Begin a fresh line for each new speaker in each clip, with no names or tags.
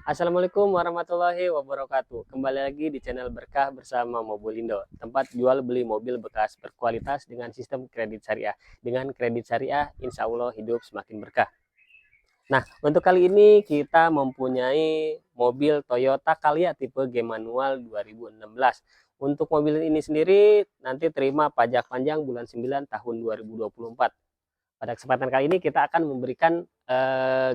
Assalamualaikum warahmatullahi wabarakatuh. Kembali lagi di channel Berkah bersama Mobilindo, tempat jual beli mobil bekas berkualitas dengan sistem kredit syariah. Dengan kredit syariah, insya Allah hidup semakin berkah. Nah, untuk kali ini kita mempunyai mobil Toyota Calya tipe G manual 2016. Untuk mobil ini sendiri nanti terima pajak panjang bulan 9 tahun 2024. Pada kesempatan kali ini kita akan memberikan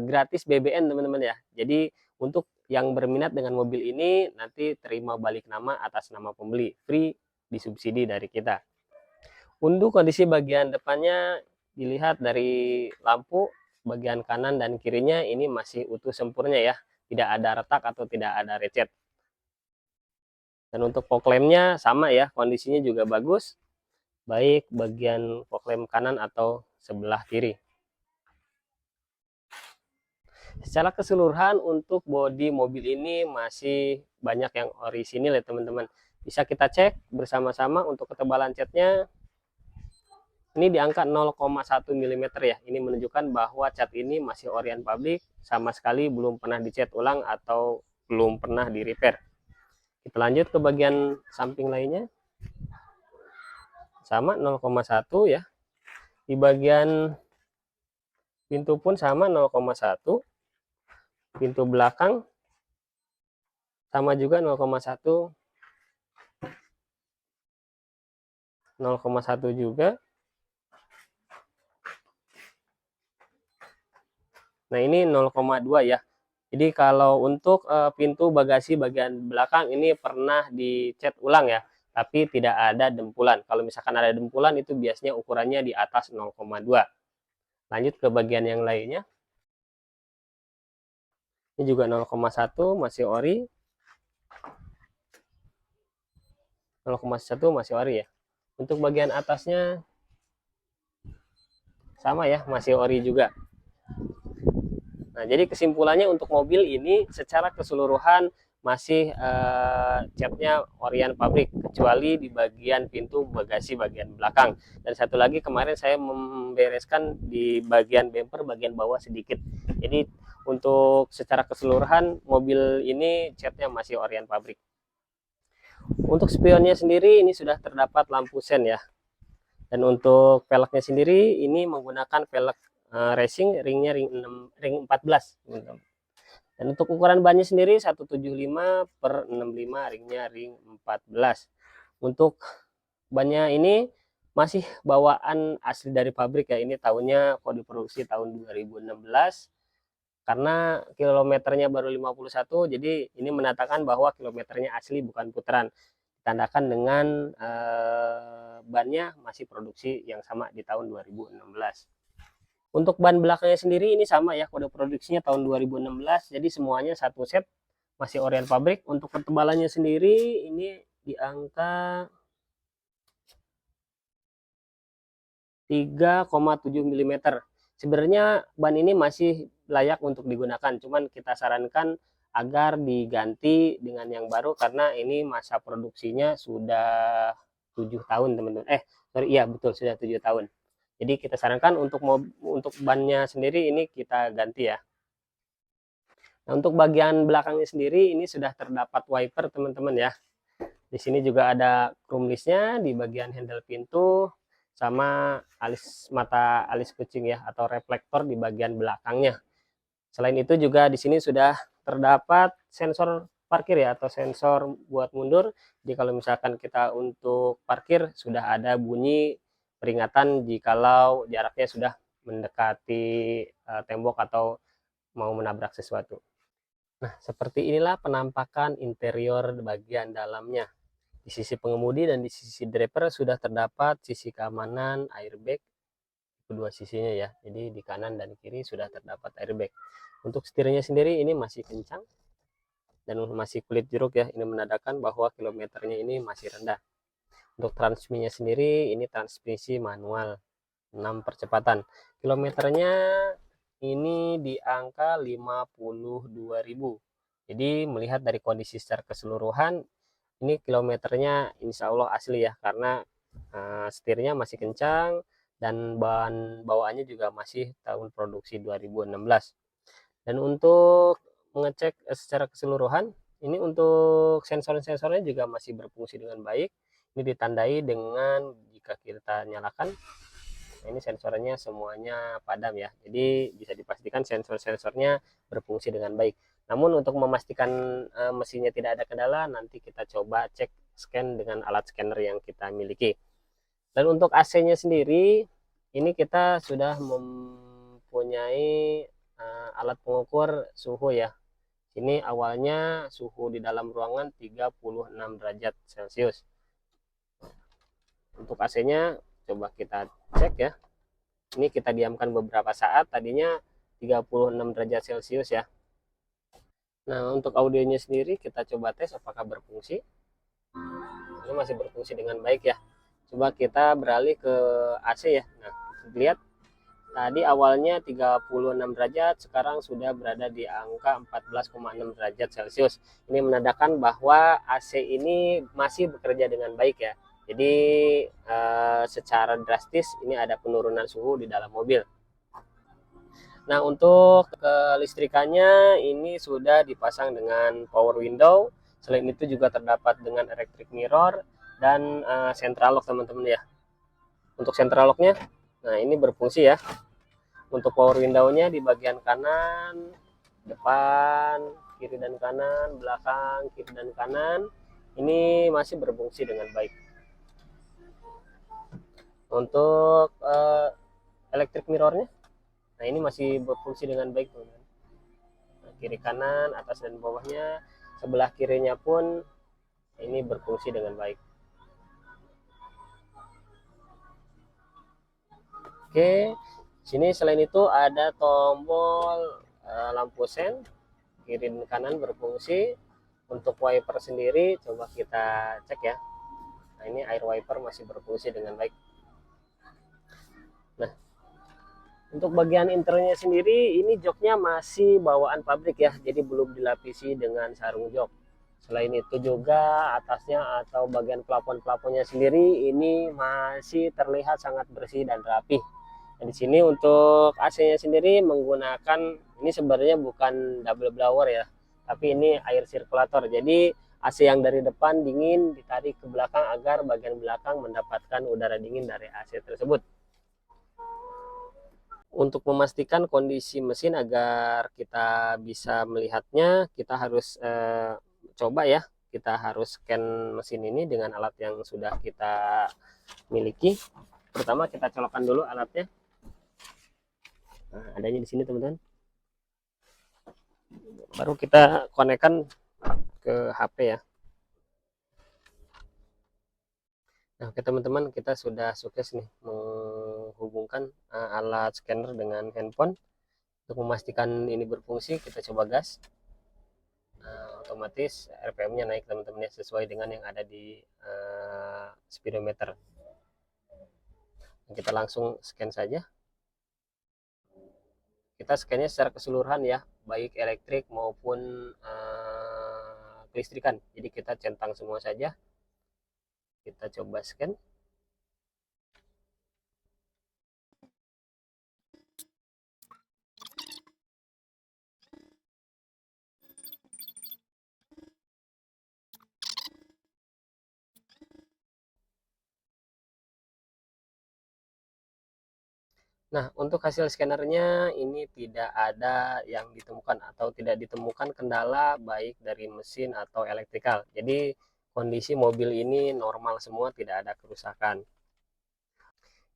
gratis BBN teman-teman ya. Jadi untuk yang berminat dengan mobil ini nanti terima balik nama atas nama pembeli, free disubsidi dari kita. Untuk kondisi bagian depannya dilihat dari lampu bagian kanan dan kirinya ini masih utuh sempurna ya, tidak ada retak atau tidak ada recet. Dan untuk fog lampnya sama ya, kondisinya juga bagus, baik bagian fog lamp kanan atau sebelah kiri. Secara keseluruhan untuk bodi mobil ini masih banyak yang orisinil ya teman-teman. Bisa kita cek bersama-sama untuk ketebalan catnya. Ini di angka 0,1 mm ya. Ini menunjukkan bahwa cat ini masih Orient Public, sama sekali belum pernah dicat ulang atau belum pernah di repair. Kita lanjut ke bagian samping lainnya. Sama 0,1 ya. Di bagian pintu pun sama 0,1. Pintu belakang sama juga 0,1. 0,1 juga. Nah, ini 0,2 ya. Jadi kalau untuk pintu bagasi bagian belakang ini pernah dicat ulang ya, tapi tidak ada dempulan. Kalau misalkan ada dempulan itu biasanya ukurannya di atas 0,2. Lanjut ke bagian yang lainnya. Ini juga 0,1 masih ori. 0,1 masih ori ya. Untuk bagian atasnya sama ya, masih ori juga. Nah, jadi kesimpulannya untuk mobil ini secara keseluruhan masih catnya Orient Pabrik, kecuali di bagian pintu bagasi bagian belakang. Dan satu lagi kemarin saya membereskan di bagian bumper bagian bawah sedikit. Jadi untuk secara keseluruhan mobil ini catnya masih Orient Pabrik. Untuk spionnya sendiri ini sudah terdapat lampu sen ya. Dan untuk velgnya sendiri ini menggunakan velg racing, ringnya ring 14 teman-teman. Dan untuk ukuran bannya sendiri 175/65, ringnya ring 14. Untuk bannya ini masih bawaan asli dari pabrik ya. Ini tahunnya kode produksi tahun 2016 karena kilometernya baru 51, jadi ini menandakan bahwa kilometernya asli bukan putaran. Ditandakan dengan bannya masih produksi yang sama di tahun 2016. Untuk ban belakangnya sendiri ini sama ya, kode produksinya tahun 2016, jadi semuanya satu set masih Orient Pabrik. Untuk ketebalannya sendiri ini di angka 3,7 mm. Sebenarnya ban ini masih layak untuk digunakan, cuman kita sarankan agar diganti dengan yang baru karena ini masa produksinya sudah 7 tahun teman-teman. Sorry, iya betul sudah 7 tahun. Jadi kita sarankan untuk bannya sendiri ini kita ganti ya. Nah, untuk bagian belakangnya sendiri ini sudah terdapat wiper teman-teman ya. Di sini juga ada chrome listnya di bagian handle pintu sama mata alis kucing ya, atau reflektor di bagian belakangnya. Selain itu juga di sini sudah terdapat sensor parkir ya, atau sensor buat mundur. Jadi kalau misalkan kita untuk parkir sudah ada bunyi peringatan jikalau jaraknya sudah mendekati tembok atau mau menabrak sesuatu. Nah, seperti inilah penampakan interior bagian dalamnya. Di sisi pengemudi dan di sisi driver sudah terdapat sisi keamanan airbag kedua sisinya ya. Jadi di kanan dan kiri sudah terdapat airbag. Untuk setirnya sendiri ini masih kencang dan masih kulit jeruk ya. Ini menandakan bahwa kilometernya ini masih rendah. Untuk transmisinya sendiri ini transmisi manual 6 percepatan. Kilometernya ini di angka 52.000. Jadi melihat dari kondisi secara keseluruhan ini kilometernya insya Allah asli ya, karena setirnya masih kencang dan bahan bawaannya juga masih tahun produksi 2016. Dan untuk mengecek secara keseluruhan, ini untuk sensor-sensornya juga masih berfungsi dengan baik. Ini ditandai dengan jika kita nyalakan, nah ini sensornya semuanya padam ya. Jadi bisa dipastikan sensor-sensornya berfungsi dengan baik. Namun untuk memastikan mesinnya tidak ada kendala, nanti kita coba cek scan dengan alat scanner yang kita miliki. Dan untuk AC-nya sendiri, ini kita sudah mempunyai alat pengukur suhu ya. Ini awalnya suhu di dalam ruangan 36 derajat Celcius. Untuk AC-nya coba kita cek ya. Ini kita diamkan beberapa saat, tadinya 36 derajat Celcius ya. Nah, untuk audionya sendiri kita coba tes apakah berfungsi. Ini masih berfungsi dengan baik ya. Coba kita beralih ke AC ya. Nah, lihat tadi awalnya 36 derajat, sekarang sudah berada di angka 14,6 derajat Celcius. Ini menandakan bahwa AC ini masih bekerja dengan baik ya. Jadi secara drastis ini ada penurunan suhu di dalam mobil. Nah, untuk kelistrikannya ini sudah dipasang dengan power window. Selain itu juga terdapat dengan electric mirror dan central lock teman-teman ya. Untuk central locknya, nah ini berfungsi ya. Untuk power window-nya di bagian kanan, depan, kiri dan kanan, belakang, kiri dan kanan, ini masih berfungsi dengan baik. Untuk electric mirror-nya, nah ini masih berfungsi dengan baik teman-teman. Nah, kiri kanan, atas dan bawahnya, sebelah kirinya pun ini berfungsi dengan baik. Oke, sini selain itu ada tombol lampu sen, kiri dan kanan berfungsi. Untuk wiper sendiri coba kita cek ya. Nah, ini air wiper masih berfungsi dengan baik. Nah, untuk bagian interiornya sendiri ini joknya masih bawaan pabrik ya, jadi belum dilapisi dengan sarung jok. Selain itu juga atasnya atau bagian plafon-plafonnya sendiri ini masih terlihat sangat bersih dan rapi. Nah, di sini untuk AC-nya sendiri menggunakan, ini sebenarnya bukan double blower ya, tapi ini air sirkulator. Jadi AC yang dari depan dingin ditarik ke belakang agar bagian belakang mendapatkan udara dingin dari AC tersebut. Untuk memastikan kondisi mesin agar kita bisa melihatnya, kita harus coba ya, kita harus scan mesin ini dengan alat yang sudah kita miliki. Pertama kita colokkan dulu alatnya. Nah, adanya di sini teman-teman. Baru kita konekkan ke HP ya. Nah, oke teman-teman, kita sudah sukses nih menghubungkan alat scanner dengan handphone. Untuk memastikan ini berfungsi, kita coba gas. Otomatis RPM-nya naik teman-teman ya, sesuai dengan yang ada di speedometer. Kita langsung scan saja. Kita scan-nya secara keseluruhan ya, baik elektrik maupun kelistrikan. Jadi kita centang semua saja. Kita coba scan. Nah, untuk hasil scannernya ini tidak ada yang ditemukan atau tidak ditemukan kendala baik dari mesin atau elektrikal. Jadi kondisi mobil ini normal semua, tidak ada kerusakan.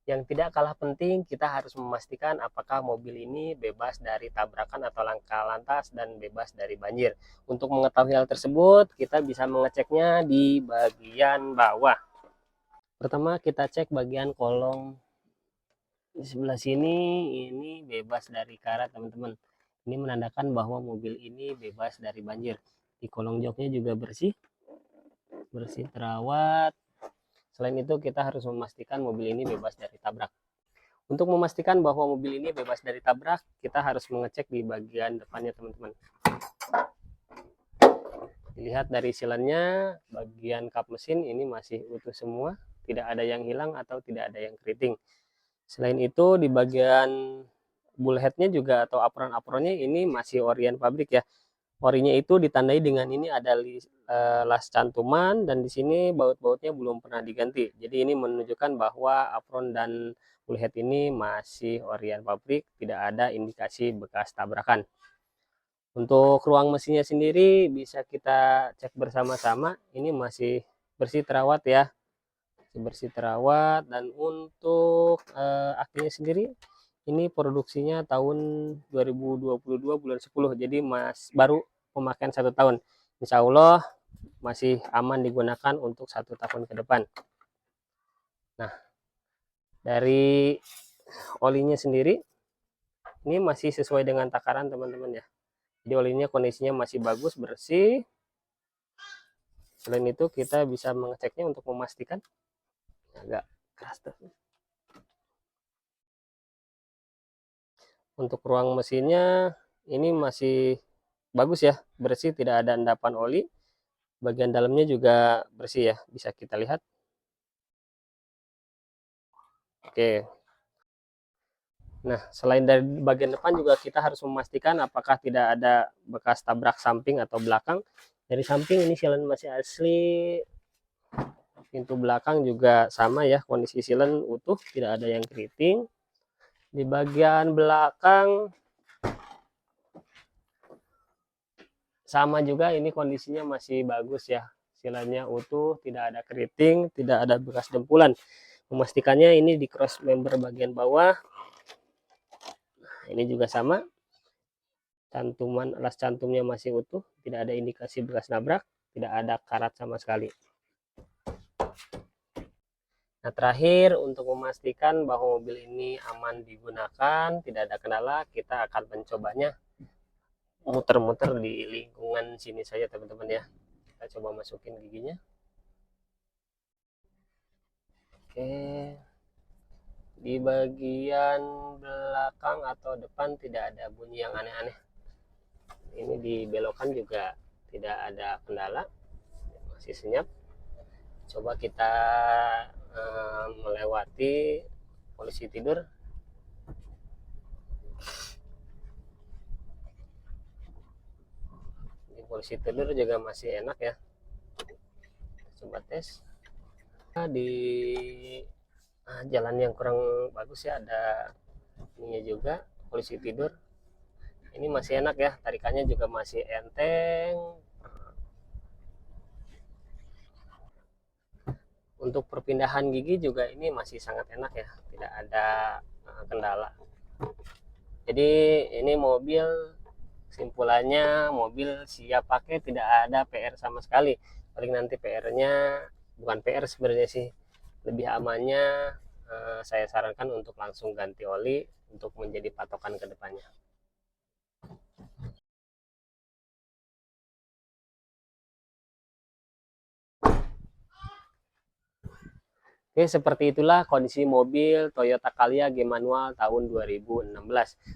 Yang tidak kalah penting, kita harus memastikan apakah mobil ini bebas dari tabrakan atau laka lantas dan bebas dari banjir. Untuk mengetahui hal tersebut, kita bisa mengeceknya di bagian bawah. Pertama kita cek bagian kolong. Di sebelah sini ini bebas dari karat teman-teman. Ini menandakan bahwa mobil ini bebas dari banjir. Di kolong joknya juga bersih terawat. Selain itu kita harus memastikan mobil ini bebas dari tabrak. Untuk memastikan bahwa mobil ini bebas dari tabrak, kita harus mengecek di bagian depannya teman-teman. Dilihat dari silennya, bagian kap mesin ini masih utuh semua, tidak ada yang hilang atau tidak ada yang keriting. Selain itu di bagian bullheadnya juga atau apron-apronnya ini masih orien pabrik ya. Orinya itu ditandai dengan ini ada las cantuman, dan di sini baut-bautnya belum pernah diganti. Jadi ini menunjukkan bahwa apron dan full ini masih orian pabrik, tidak ada indikasi bekas tabrakan. Untuk ruang mesinnya sendiri bisa kita cek bersama-sama, ini masih bersih terawat ya, bersih terawat. Dan untuk akinya sendiri ini produksinya tahun 2022 bulan 10, jadi baru pemakaian 1 tahun. Insya Allah masih aman digunakan untuk 1 tahun ke depan. Nah, dari olinya sendiri ini masih sesuai dengan takaran teman-teman ya. Jadi olinya kondisinya masih bagus, bersih. Selain itu kita bisa mengeceknya untuk memastikan. Agak keras tuh. Untuk ruang mesinnya ini masih bagus ya, bersih, tidak ada endapan oli. Bagian dalamnya juga bersih ya, bisa kita lihat. Oke. Nah, selain dari bagian depan juga kita harus memastikan apakah tidak ada bekas tabrak samping atau belakang. Dari samping ini silen masih asli. Pintu belakang juga sama ya, kondisi silen utuh, tidak ada yang keriting. Di bagian belakang sama juga, ini kondisinya masih bagus ya. Silennya utuh, tidak ada keriting, tidak ada bekas dempulan. Memastikannya ini di cross member bagian bawah. Ini juga sama, cantuman alas cantumnya masih utuh, tidak ada indikasi bekas nabrak, tidak ada karat sama sekali. Nah, terakhir untuk memastikan bahwa mobil ini aman digunakan, tidak ada kendala, kita akan mencobanya muter-muter di lingkungan sini saja teman-teman ya. Kita coba masukin giginya. Oke. Di bagian belakang atau depan tidak ada bunyi yang aneh-aneh. Ini dibelokkan juga tidak ada kendala, masih senyap. Coba kita melewati polisi tidur. Di polisi tidur juga masih enak ya. Coba tes. Di jalan yang kurang bagus ya, ada ininya juga, polisi tidur. Ini masih enak ya, tarikannya juga masih enteng. Untuk perpindahan gigi juga ini masih sangat enak ya, tidak ada kendala. Jadi ini mobil, simpulannya mobil siap pakai, tidak ada PR sama sekali. Paling nanti PR-nya, bukan PR sebenarnya sih, lebih amannya saya sarankan untuk langsung ganti oli untuk menjadi patokan ke depannya. Oke, seperti itulah kondisi mobil Toyota Calya G manual tahun 2016.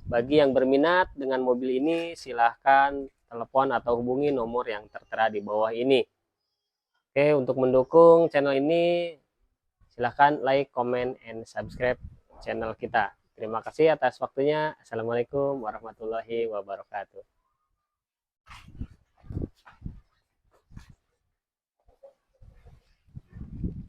Bagi yang berminat dengan mobil ini, silahkan telepon atau hubungi nomor yang tertera di bawah ini. Oke, untuk mendukung channel ini, silahkan like, comment, and subscribe channel kita. Terima kasih atas waktunya. Assalamualaikum warahmatullahi wabarakatuh.